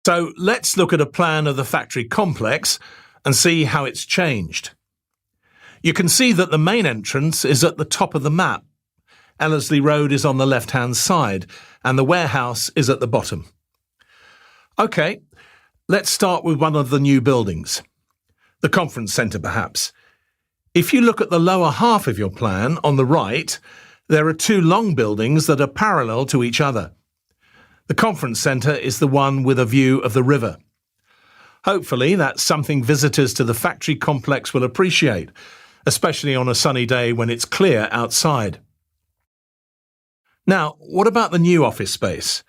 So let's look at a plan of the factory complex and see how it's changed. You can see that the main entrance is at the top of the map. Ellerslie Road is on the left-hand side and the warehouse is at the bottom. OK, let's start with one of the new buildings. The conference centre, perhaps. If you look at the lower half of your plan, on the right, there are two long buildings that are parallel to each other. The conference centre is the one with a view of the river. Hopefully that's something visitors to the factory complex will appreciate, especially on a sunny day when it's clear outside. Now, what about the new office space?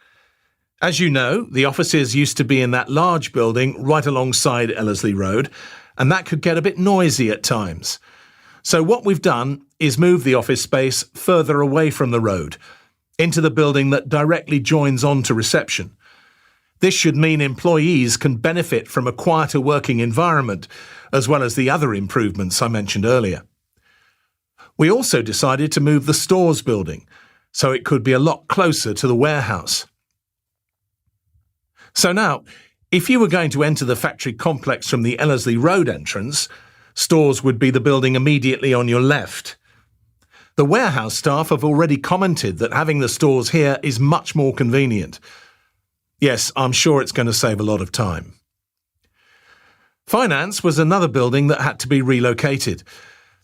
As you know, the offices used to be in that large building right alongside Ellerslie Road, and that could get a bit noisy at times. So what we've done is move the office space further away from the road, into the building that directly joins on to reception. This should mean employees can benefit from a quieter working environment, as well as the other improvements I mentioned earlier. We also decided to move the stores building, so it could be a lot closer to the warehouse. So now, if you were going to enter the factory complex from the Ellerslie Road entrance, stores would be the building immediately on your left. The warehouse staff have already commented that having the stores here is much more convenient. Yes, I'm sure it's going to save a lot of time. Finance was another building that had to be relocated.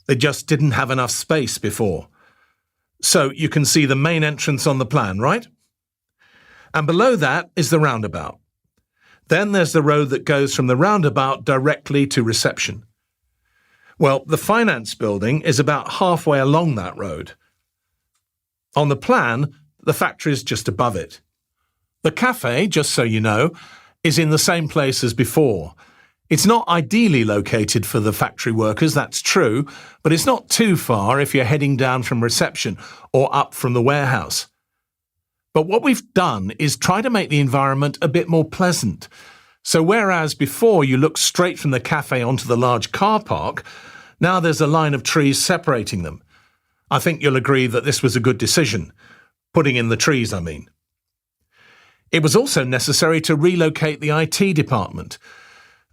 They just didn't have enough space before. So you can see the main entrance on the plan, right? And below that is the roundabout. Then there's the road that goes from the roundabout directly to reception. Well, the finance building is about halfway along that road. On the plan, the factory is just above it. The cafe, just so you know, is in the same place as before. It's not ideally located for the factory workers, that's true, but it's not too far if you're heading down from reception or up from the warehouse. But what we've done is try to make the environment a bit more pleasant. So whereas before you looked straight from the cafe onto the large car park, now there's a line of trees separating them. I think you'll agree that this was a good decision. Putting in the trees, I mean. It was also necessary to relocate the IT department.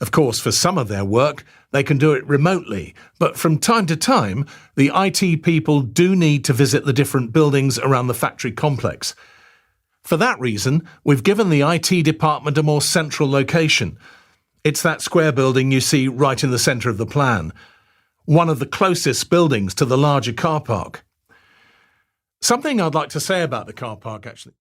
Of course, for some of their work, they can do it remotely, but from time to time, the IT people do need to visit the different buildings around the factory complex. For that reason, we've given the IT department a more central location. It's that square building you see right in the centre of the plan, one of the closest buildings to the larger car park. Something I'd like to say about the car park, actually.